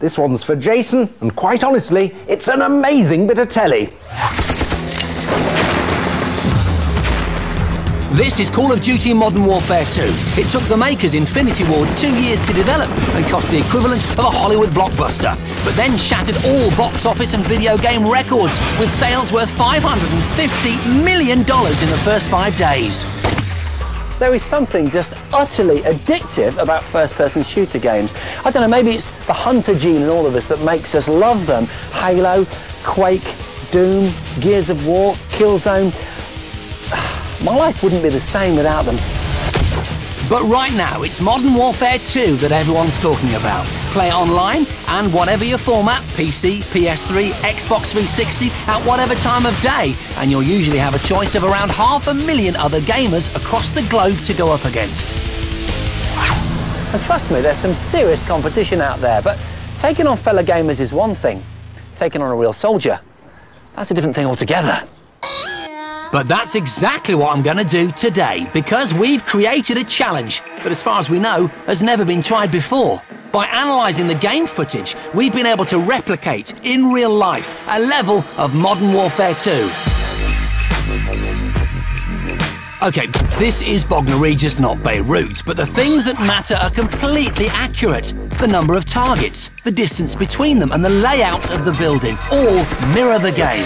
This one's for Jason, and quite honestly, it's an amazing bit of telly. This is Call of Duty Modern Warfare 2. It took the makers Infinity Ward 2 years to develop and cost the equivalent of a Hollywood blockbuster, but then shattered all box office and video game records with sales worth $550 million in the first 5 days. There is something just utterly addictive about first-person shooter games. I don't know, maybe it's the hunter gene in all of us that makes us love them. Halo, Quake, Doom, Gears of War, Killzone. My life wouldn't be the same without them. But right now, it's Modern Warfare 2 that everyone's talking about. Play it online and whatever your format, PC, PS3, Xbox 360, at whatever time of day, and you'll usually have a choice of around 500,000 other gamers across the globe to go up against. And trust me, there's some serious competition out there, but taking on fellow gamers is one thing. Taking on a real soldier, that's a different thing altogether. But that's exactly what I'm going to do today, because we've created a challenge that, as far as we know, has never been tried before. By analysing the game footage, we've been able to replicate, in real life, a level of Modern Warfare 2. OK, this is Bognor Regis, not Beirut, but the things that matter are completely accurate. The number of targets, the distance between them, and the layout of the building all mirror the game.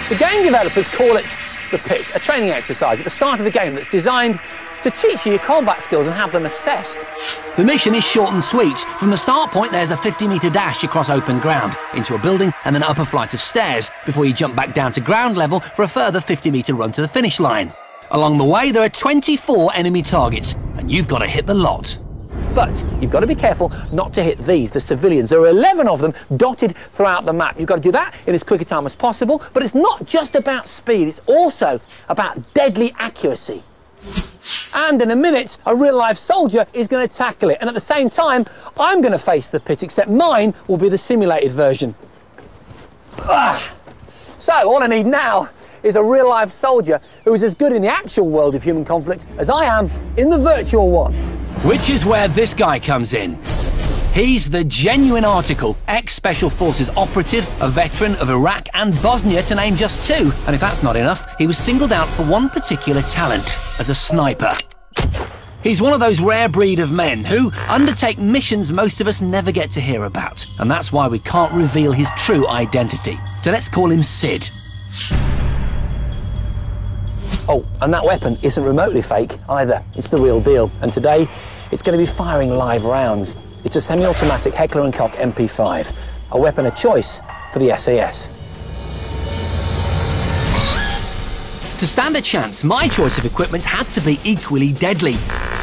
The game developers call it the pit, a training exercise at the start of the game that's designed to teach you your combat skills and have them assessed. The mission is short and sweet. From the start point, there's a 50-metre dash across open ground, into a building and then up a flight of stairs, before you jump back down to ground level for a further 50-metre run to the finish line. Along the way, there are 24 enemy targets, and you've got to hit the lot. But you've got to be careful not to hit these, the civilians. There are 11 of them dotted throughout the map. You've got to do that in as quick a time as possible, but it's not just about speed, it's also about deadly accuracy. And in a minute, a real-life soldier is going to tackle it, and at the same time, I'm going to face the pit, except mine will be the simulated version. So all I need now is a real-life soldier who is as good in the actual world of human conflict as I am in the virtual one. Which is where this guy comes in. He's the genuine article, ex-Special Forces operative, a veteran of Iraq and Bosnia, to name just two. And if that's not enough, he was singled out for one particular talent, as a sniper. He's one of those rare breed of men who undertake missions most of us never get to hear about. And that's why we can't reveal his true identity. So let's call him Sid. Oh, and that weapon isn't remotely fake either. It's the real deal. And today, it's going to be firing live rounds. It's a semi-automatic Heckler & Koch MP5, a weapon of choice for the SAS. To stand a chance, my choice of equipment had to be equally deadly.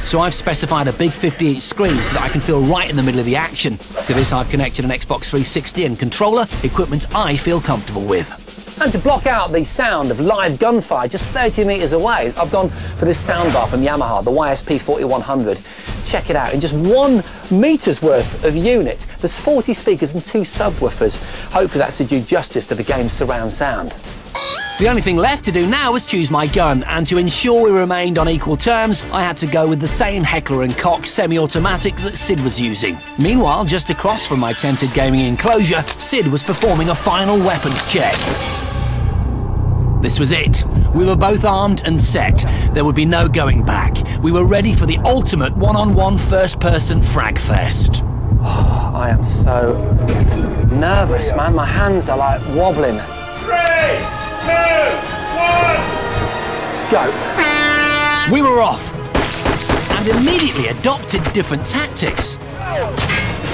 So I've specified a big 50-inch screen so that I can feel right in the middle of the action. To this, I've connected an Xbox 360 and controller, equipment I feel comfortable with. And to block out the sound of live gunfire just 30 metres away, I've gone for this soundbar from Yamaha, the YSP 4100. Check it out, in just 1 metre's worth of unit, there's 40 speakers and 2 subwoofers. Hopefully that's to do justice to the game's surround sound. The only thing left to do now was choose my gun, and to ensure we remained on equal terms, I had to go with the same Heckler & Koch semi-automatic that Sid was using. Meanwhile, just across from my tented gaming enclosure, Sid was performing a final weapons check. This was it. We were both armed and set. There would be no going back. We were ready for the ultimate one-on-one first-person frag fest. Oh, I am so nervous, man. My hands are like wobbling. 3, 2, 1. Go. We were off, and immediately adopted different tactics.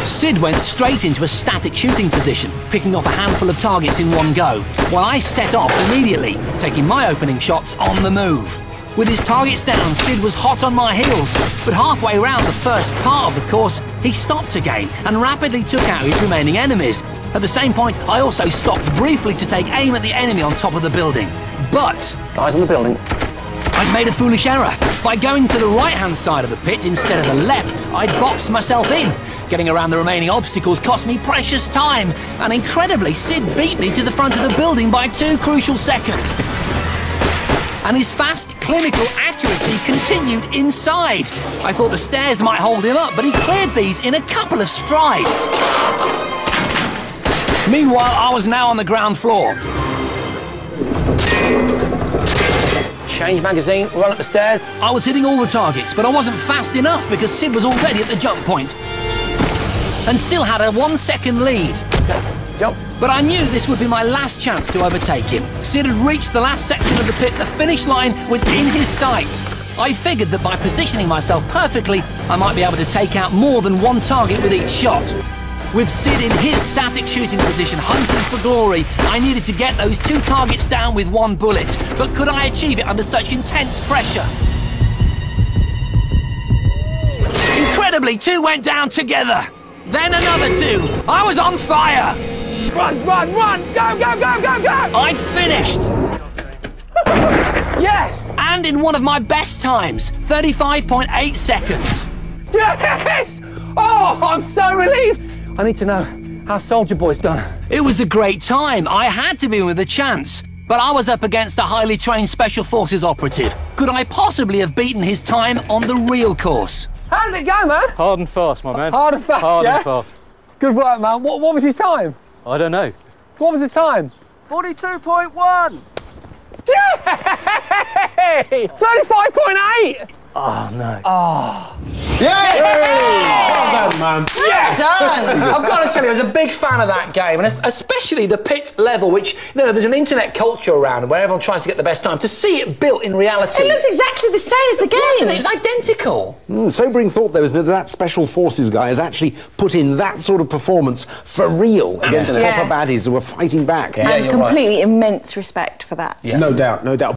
Sid went straight into a static shooting position, picking off a handful of targets in one go, while I set off immediately, taking my opening shots on the move. With his targets down, Sid was hot on my heels, but halfway around the first part of the course, he stopped again and rapidly took out his remaining enemies. At the same point, I also stopped briefly to take aim at the enemy on top of the building. But eyes on the building. I'd made a foolish error. By going to the right-hand side of the pit instead of the left, I'd boxed myself in. Getting around the remaining obstacles cost me precious time, and incredibly, Sid beat me to the front of the building by 2 crucial seconds. and his fast, clinical accuracy continued inside. I thought the stairs might hold him up, but he cleared these in a couple of strides. Meanwhile, I was now on the ground floor. Change magazine, run up the stairs. I was hitting all the targets, but I wasn't fast enough because Sid was already at the jump point and still had a 1 second lead. Jump. But I knew this would be my last chance to overtake him. Sid had reached the last section of the pit. The finish line was in his sight. I figured that by positioning myself perfectly, I might be able to take out more than one target with each shot. With Sid in his static shooting position, hunting for glory, I needed to get those 2 targets down with 1 bullet. But could I achieve it under such intense pressure? Incredibly, 2 went down together. Then another 2. I was on fire. Run, run, run! Go, go, go, go, go! I'd finished. Yes! And in one of my best times, 35.8 seconds. Yes! Oh, I'm so relieved. I need to know how Soldier Boy's done. It was a great time. I had to be with a chance. But I was up against a highly trained Special Forces operative. Could I possibly have beaten his time on the real course? How did it go, man? Hard and fast, my man. Hard and fast, Hard yeah? and fast. Good work, man. What was your time? I don't know. What was the time? 42.1. Yay! 35.8! Oh, no. Oh. Yes! Well done, man. Yes! Done. I've got to tell you, I was a big fan of that game, and especially the pit level, which, there's an internet culture around where everyone tries to get the best time. To see it built in reality. It looks exactly the same as the game. Wasn't it? It's identical. Sobering thought there was that Special Forces guy has actually put in that sort of performance for real against Yeah. proper baddies who were fighting back. Yeah, And you're completely immense respect for that. No doubt, no doubt.